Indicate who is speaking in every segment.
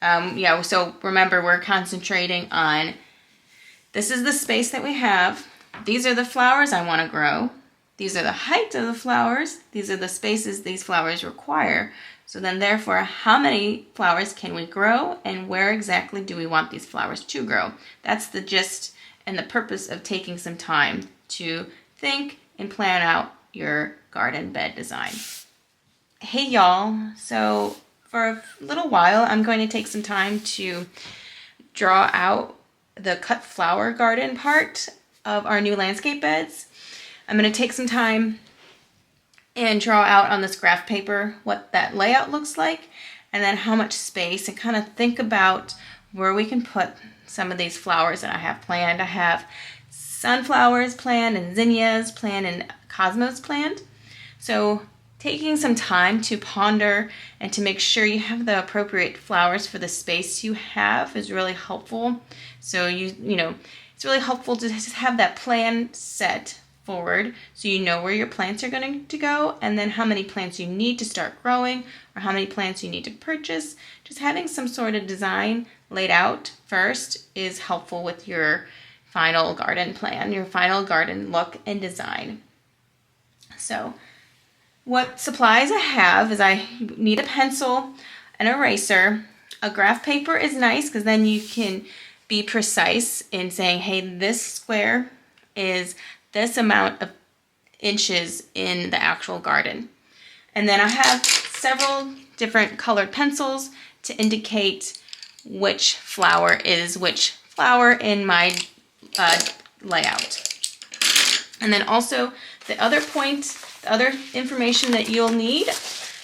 Speaker 1: Yeah, so remember, we're concentrating on, this is the space that we have. These are the flowers I want to grow. These are the height of the flowers. These are the spaces these flowers require. So then therefore, how many flowers can we grow, and where exactly do we want these flowers to grow? That's the gist and the purpose of taking some time to think and plan out your garden bed design. Hey y'all, so for a little while I'm going to take some time to draw out the cut flower garden part of our new landscape beds. I'm going to take some time and draw out on this graph paper what that layout looks like, and then how much space, and kind of think about where we can put some of these flowers that I have planned. I have sunflowers planned, and zinnias planned, and cosmos planned. So taking some time to ponder and to make sure you have the appropriate flowers for the space you have is really helpful. So you know, it's really helpful to just have that plan set forward so you know where your plants are going to go, and then how many plants you need to start growing or how many plants you need to purchase. Just having some sort of design laid out first is helpful with your final garden plan, your final garden look and design. So what supplies I have is I need a pencil, an eraser. A graph paper is nice because then you can be precise in saying, hey, this square is this amount of inches in the actual garden. And then I have several different colored pencils to indicate which flower is which flower in my layout. And then also the other information that you'll need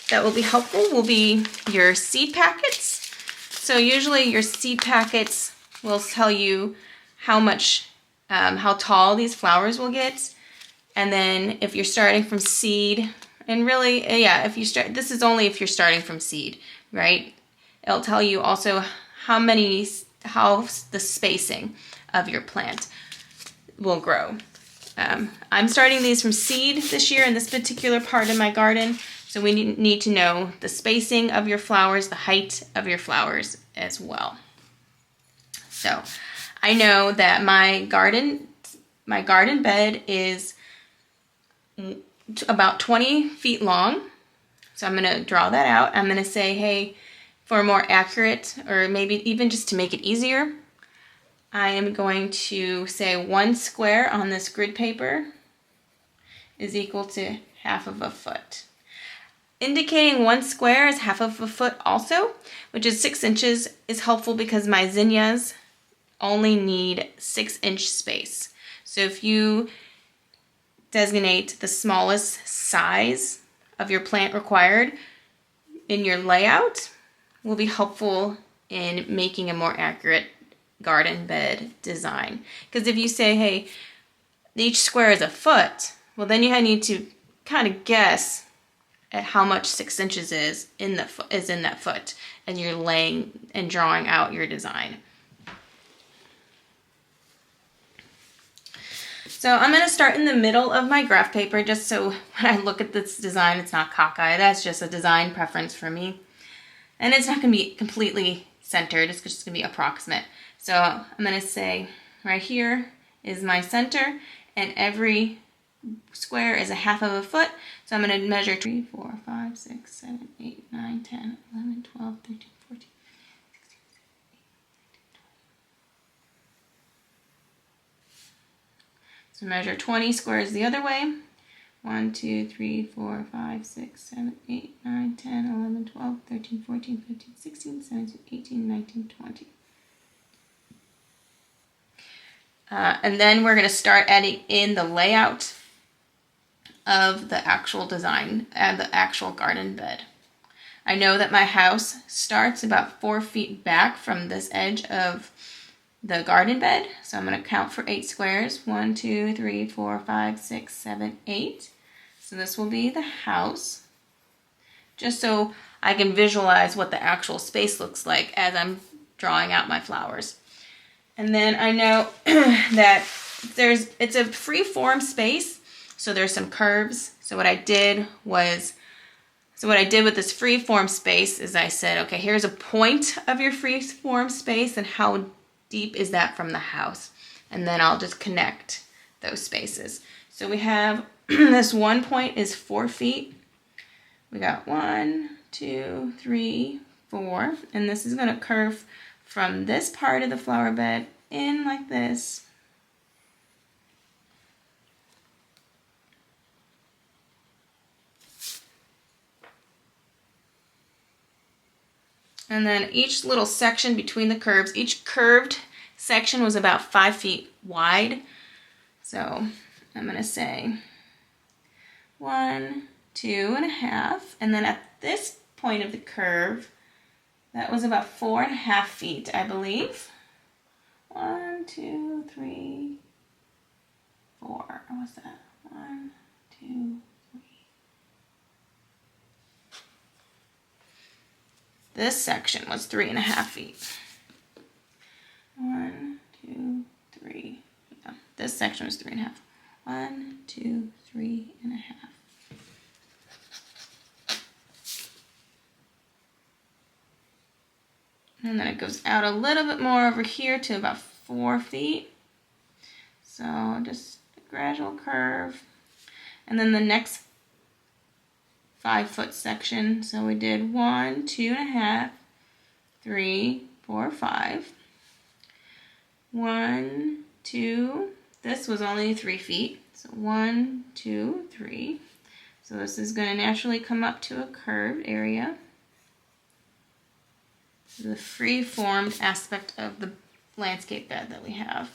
Speaker 1: that will be helpful will be your seed packets. So usually your seed packets will tell you how tall these flowers will get. And then if you're starting from seed, and really, yeah, this is only if you're starting from seed, right? It'll tell you also how the spacing of your plant will grow. I'm starting these from seed this year in this particular part of my garden, so we need to know the spacing of your flowers, the height of your flowers as well. So I know that my garden bed is about 20 feet long, so I'm going to draw that out. I'm going to say, hey, for a more accurate, or maybe even just to make it easier, I am going to say 1 square on this grid paper is equal to half of a foot. Indicating 1 square is half of a foot also, which is 6 inches, is helpful because my zinnias only need 6-inch space. So if you designate the smallest size of your plant required in your layout, will be helpful in making a more accurate garden bed design. Because if you say, hey, each square is a foot, well, then you need to kind of guess at how much 6 inches is in that foot, and you're laying and drawing out your design. So I'm going to start in the middle of my graph paper, just so when I look at this design, it's not cockeyed. That's just a design preference for me. And it's not going to be completely centered, it's just going to be approximate. So I'm going to say right here is my center, and every square is a half of a foot. So I'm going to measure 3, 4, 5, 6, 7, 8, 9, 10, 11, 12, 13, 14, 15, 16, 17, 18, 20. So measure 20 squares the other way. 1, 2, 3, 4, 5, 6, 7, 8, 9, 10, 11, 12, 13, 14, 15, 16, 17, 18, 19, 20. And then we're going to start adding in the layout of the actual design and the actual garden bed. I know that my house starts about 4 feet back from this edge of the garden bed. So I'm going to count for 8 squares. 1, 2, 3, 4, 5, 6, 7, 8. So this will be the house. Just so I can visualize what the actual space looks like as I'm drawing out my flowers. And then I know that it's a free form space, so there's some curves. So what I did was So what I did with this free form space is I said, okay, here's a point of your free form space and how deep is that from the house? And then I'll just connect those spaces. So we have this one point is 4 feet. We got 1, 2, 3, 4, and this is going to curve from this part of the flower bed in like this. And then each little section between the curves, each curved section was about 5 feet wide. So I'm going to say 1, 2.5. And then at this point of the curve, that was about 4.5 feet, I believe. 1, 2, 3, 4. What's that? 1, 2, 3. This section was 3.5 feet. 1, 2, 3. Yeah, this section was 3.5. 1, 2, 3.5. And then it goes out a little bit more over here to about 4 feet. So just a gradual curve. And then the next 5-foot section. So we did 1, 2.5, 3, 4, 5. 1, 2. This was only 3 feet. So 1, 2, 3. So this is going to naturally come up to a curved area. The free-formed aspect of the landscape bed that we have.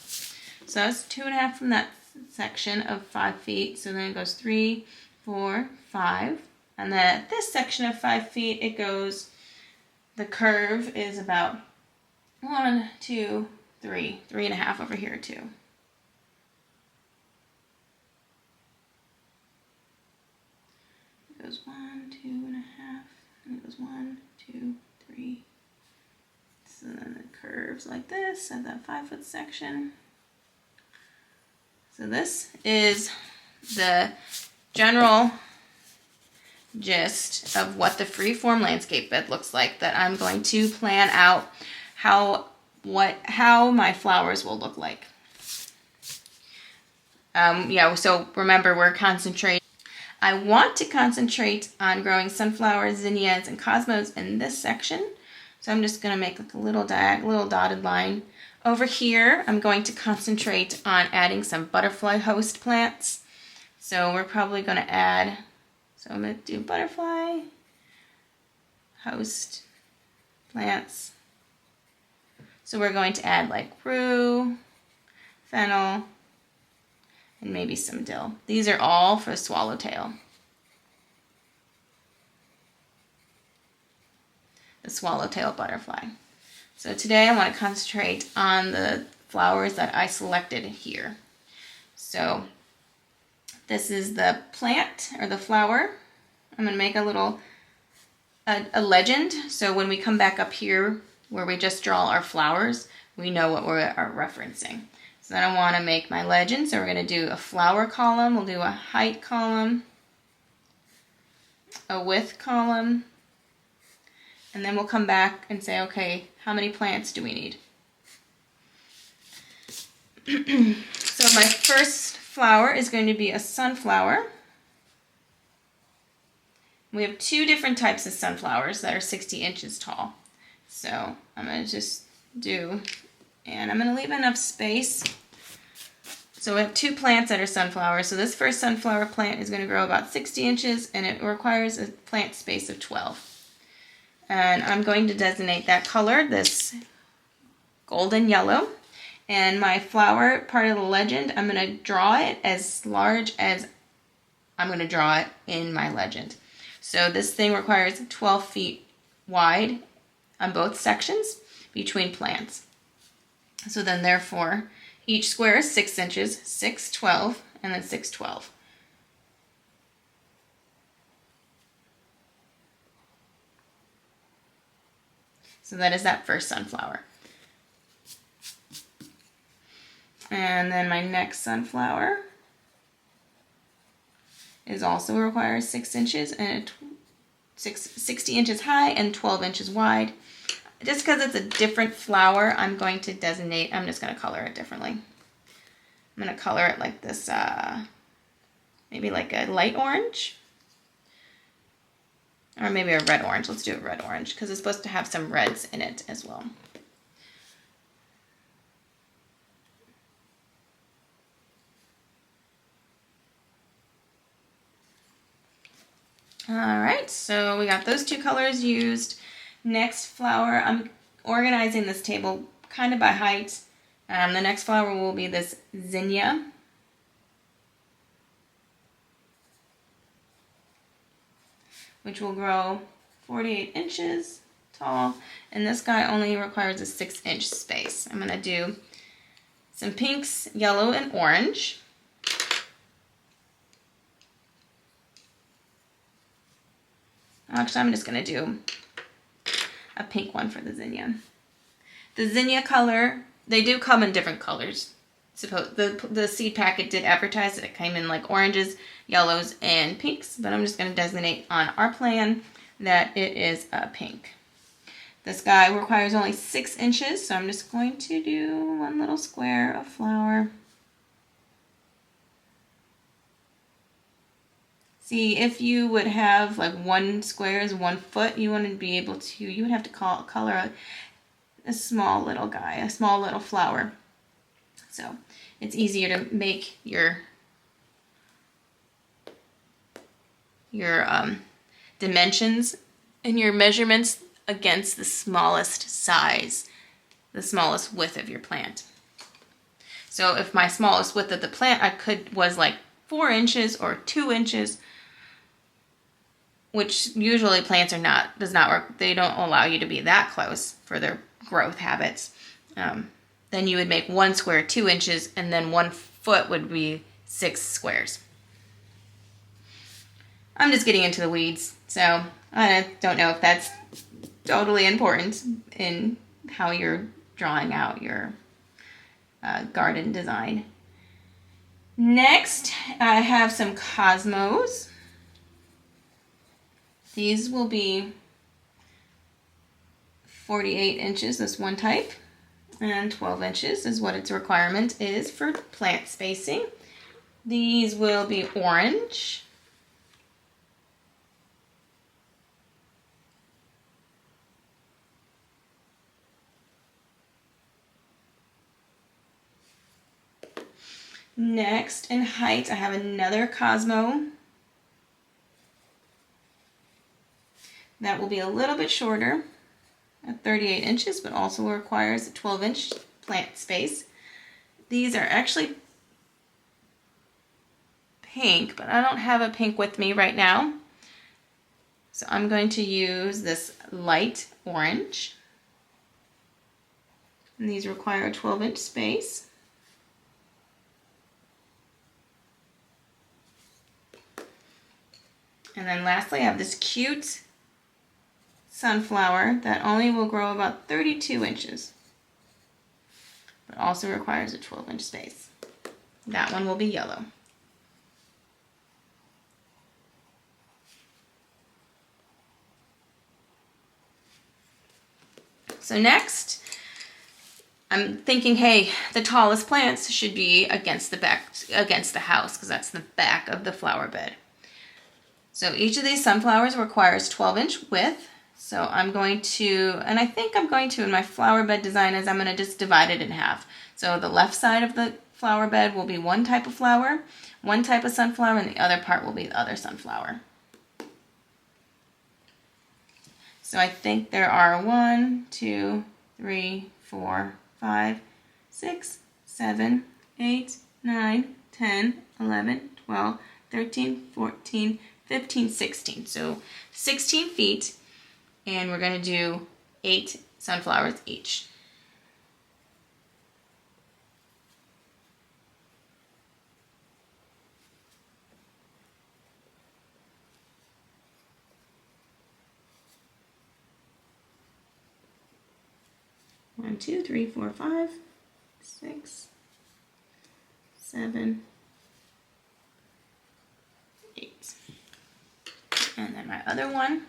Speaker 1: So that's 2.5 from that section of 5 feet. So then it goes 3, 4, 5. And then at this section of 5 feet, it goes, the curve is about 1, 2, 3, 3.5 over here too. It goes 1, 2.5, and it goes 1, 2, 3. So then it curves like this at that 5-foot section. So this is the general gist of what the freeform landscape bed looks like that I'm going to plan out how my flowers will look like. So remember, we're concentrating. I want to concentrate on growing sunflowers, zinnias, and cosmos in this section. So I'm just going to make like a little dotted line. Over here, I'm going to concentrate on adding some butterfly host plants. So we're probably going to add, so I'm going to do butterfly host plants. So we're going to add like rue, fennel, and maybe some dill. These are all for swallowtail. The swallowtail butterfly. So today I want to concentrate on the flowers that I selected here. So this is the plant or the flower. I'm going to make a little a legend, so when we come back up here where we just draw our flowers, we know what we're referencing. So then I want to make my legend, so we're going to do a flower column, we'll do a height column, a width column, and then we'll come back and say, okay, how many plants do we need? So my first flower is going to be a sunflower. We have 2 different types of sunflowers that are 60 inches tall. So I'm going to just do, and I'm going to leave enough space. So we have 2 plants that are sunflowers. So this first sunflower plant is going to grow about 60 inches and it requires a plant space of 12. And I'm going to designate that color, this golden yellow. And my flower part of the legend, I'm going to draw it as large as I'm going to draw it in my legend. So this thing requires 12 feet wide on both sections between plants. So then therefore, each square is 6 inches, 6, 12, and then 6, 12. So that is that first sunflower. And then my next sunflower is also requires 6 inches and 60 inches high and 12 inches wide. Just because it's a different flower, I'm going to designate, I'm just going to color it differently. I'm going to color it like this, maybe like a light orange. Or maybe a red orange. Let's do a red orange because it's supposed to have some reds in it as well. All right, so we got those two colors used. Next flower, I'm organizing this table kind of by height. The next flower will be this zinnia. Which will grow 48 inches tall. And this guy only requires a 6-inch space. I'm going to do some pinks, yellow, and orange. Actually, I'm just going to do a pink one for the zinnia. The zinnia color, they do come in different colors. Suppose the seed packet did advertise that it came in like oranges, yellows, and pinks, but I'm just going to designate on our plan that it is a pink. This guy requires only 6 inches, so I'm just going to do one little square of flower. See, if you would have like one square is 1 foot, you wouldn't be able to, you would have to color a small little guy, a small little flower. So it's easier to make your dimensions and your measurements against the smallest size, the smallest width of your plant. So if my smallest width of the plant was like 4 inches or 2 inches, which usually plants does not work. They don't allow you to be that close for their growth habits. Then you would make 1 square 2 inches, and then 1 foot would be 6 squares. I'm just getting into the weeds, so I don't know if that's totally important in how you're drawing out your garden design. Next, I have some cosmos. These will be 48 inches, this one type, and 12 inches is what its requirement is for plant spacing. These will be orange. Next, in height, I have another Cosmo. That will be a little bit shorter, at 38 inches, but also requires a 12-inch plant space. These are actually pink, but I don't have a pink with me right now. So I'm going to use this light orange. And these require a 12-inch space. And then lastly, I have this cute sunflower that only will grow about 32 inches, but also requires a 12-inch space. That one will be yellow. So next, I'm thinking, hey, the tallest plants should be against the house, because that's the back of the flower bed. So each of these sunflowers requires 12-inch width. So I'm going to, and I think I'm going to, in my flower bed design, is I'm going to just divide it in half. So the left side of the flower bed will be one type of flower, one type of sunflower, and the other part will be the other sunflower. So I think there are 1, 2, 3, 4, 5, 6, 7, 8, 9, 10, 11, 12, 13, 14, 15, 16. So 16 feet, and we're going to do 8 sunflowers each. One, 2, 3, 4, 5, 6, 7, 8. And then my other one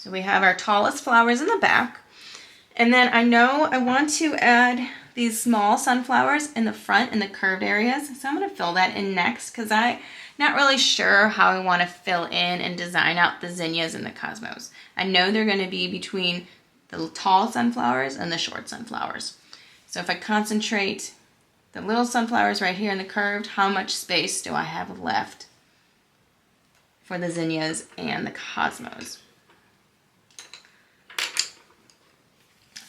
Speaker 1: So we have our tallest flowers in the back. And then I know I want to add these small sunflowers in the front in the curved areas. So I'm going to fill that in next because I'm not really sure how I want to fill in and design out the zinnias and the cosmos. I know they're going to be between the tall sunflowers and the short sunflowers. So if I concentrate the little sunflowers right here in the curved, how much space do I have left for the zinnias and the cosmos?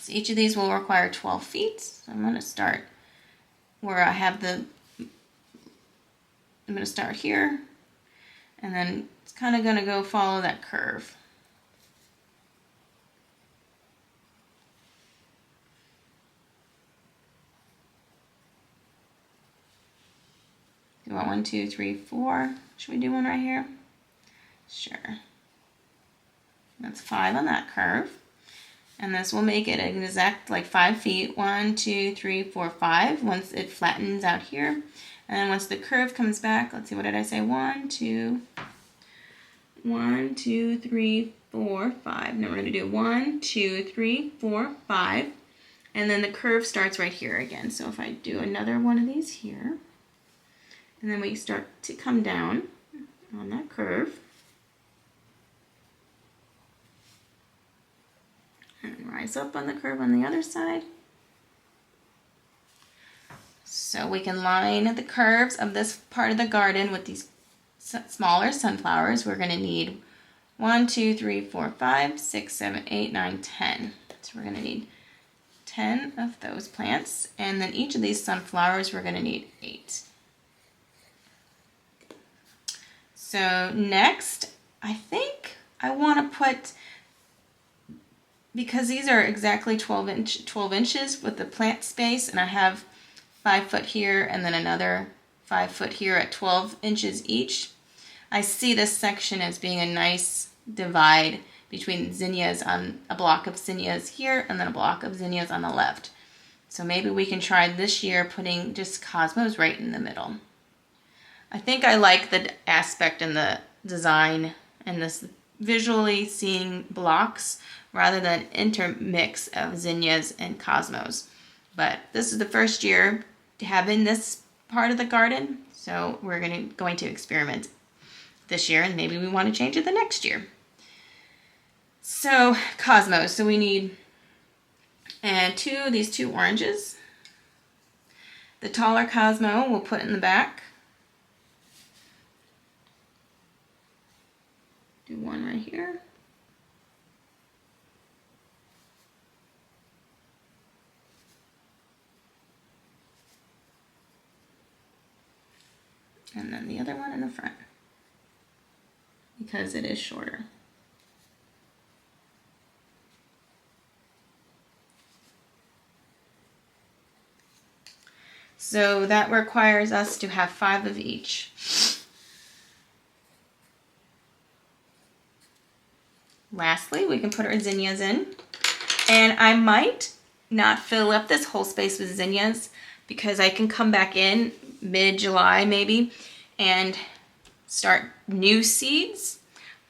Speaker 1: So each of these will require 12 feet. So I'm going to start where I have I'm going to start here, and then it's kind of going to go follow that curve. Do you want 1, 2, 3, 4? Should we do one right here? Sure. That's 5 on that curve. And this will make it an exact like 5 feet. 1, 2, 3, 4, 5. Once it flattens out here. And then once the curve comes back, let's see, what did I say? 1, 2, 3, 4, 5. Now we're going to do 1, 2, 3, 4, 5. And then the curve starts right here again. So if I do another one of these here, and then we start to come down on that curve. And rise up on the curve on the other side. So we can line the curves of this part of the garden with these smaller sunflowers. We're going to need 1, 2, 3, 4, 5, 6, 7, 8, 9, 10. So we're going to need 10 of those plants. And then each of these sunflowers we're going to need 8. So next, I think I want to put, because these are exactly 12 inches with the plant space, and I have 5 foot here and then another 5 foot here at 12 inches each. I see this section as being a nice divide between zinnias on a block of zinnias here and then a block of zinnias on the left. So maybe we can try this year putting just cosmos right in the middle. I think I like the aspect in the design and this visually seeing blocks rather than intermix of zinnias and cosmos. But this is the first year having this part of the garden, so we're going to experiment this year, and maybe we want to change it the next year. So cosmos, so we need these two oranges. The taller cosmo we'll put in the back. Do one right here. And then the other one in the front, because it is shorter. So that requires us to have 5 of each. Lastly, we can put our zinnias in. And I might not fill up this whole space with zinnias because I can come back in mid-July maybe and start new seeds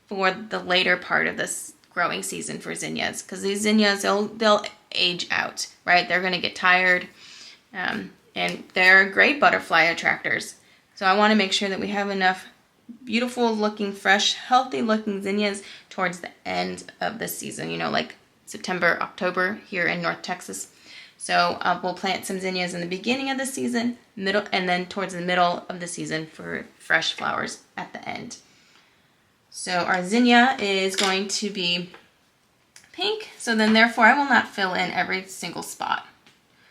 Speaker 1: for the later part of this growing season for zinnias, because these zinnias, they'll age out, right? They're going to get tired, and they're great butterfly attractors. So I want to make sure that we have enough beautiful looking, fresh, healthy looking zinnias towards the end of the season, you know, like September, October here in North Texas. So we'll plant some zinnias in the beginning of the season, middle, and then towards the middle of the season for fresh flowers at the end. So our zinnia is going to be pink, so then therefore I will not fill in every single spot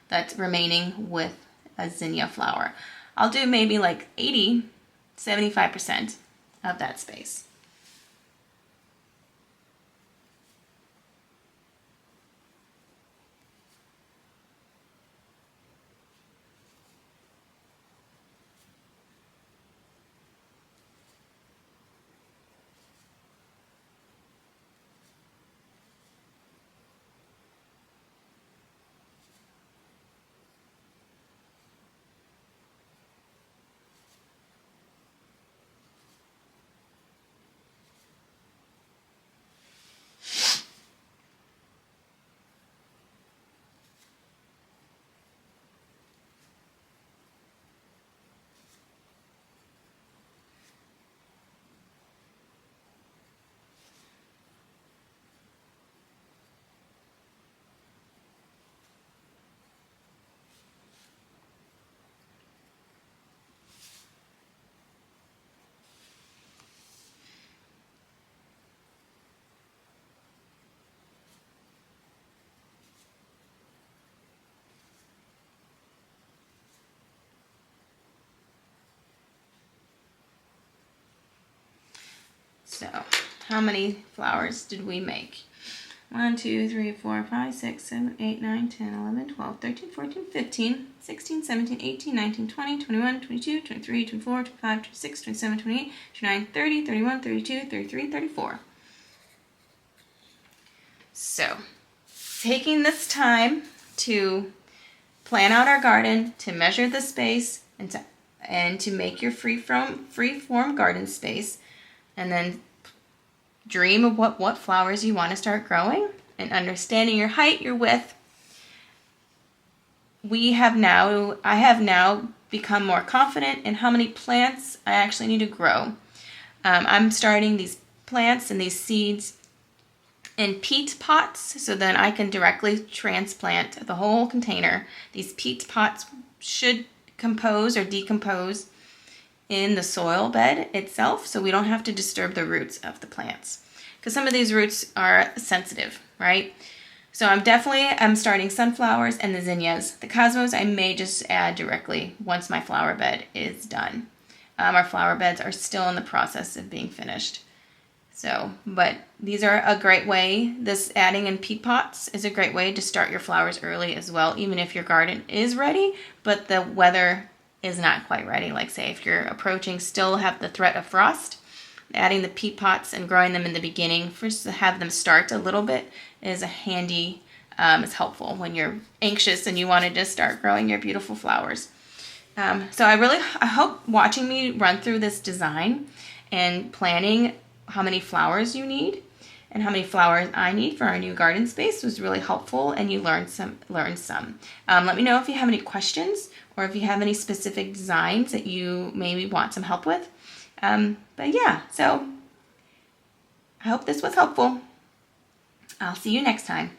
Speaker 1: that's remaining with a zinnia flower. I'll do maybe like 75% of that space. How many flowers did we make? 1, 2, 3, 4, 5, 6, 7, 8, 9, 10, 11, 12, 13, 14, 15, 16, 17, 18, 19, 20, 21, 22, 23, 24, 25, 26, 27, 28, 29, 30, 31, 32, 33, 34. So, taking this time to plan out our garden, to measure the space, and to make your free-form garden space, and then dream of what flowers you want to start growing, and understanding your height, your width. I have now become more confident in how many plants I actually need to grow. I'm starting these plants and these seeds in peat pots, so then I can directly transplant the whole container. These peat pots should compose or decompose in the soil bed itself, so we don't have to disturb the roots of the plants, because some of these roots are sensitive, right? So I'm starting sunflowers and the zinnias. The cosmos I may just add directly once my flower bed is done. Our flower beds are still in the process of being finished. So, but these are a great way. This adding in peat pots is a great way to start your flowers early as well, even if your garden is ready, but the weather is not quite ready. Like say if you're approaching, still have the threat of frost, adding the peat pots and growing them in the beginning, first to have them start a little bit is it's helpful when you're anxious and you want to just start growing your beautiful flowers. So I hope watching me run through this design and planning how many flowers you need and how many flowers I need for our new garden space was really helpful, and you learned some. Let me know if you have any questions or if you have any specific designs that you maybe want some help with. But yeah, so I hope this was helpful. I'll see you next time.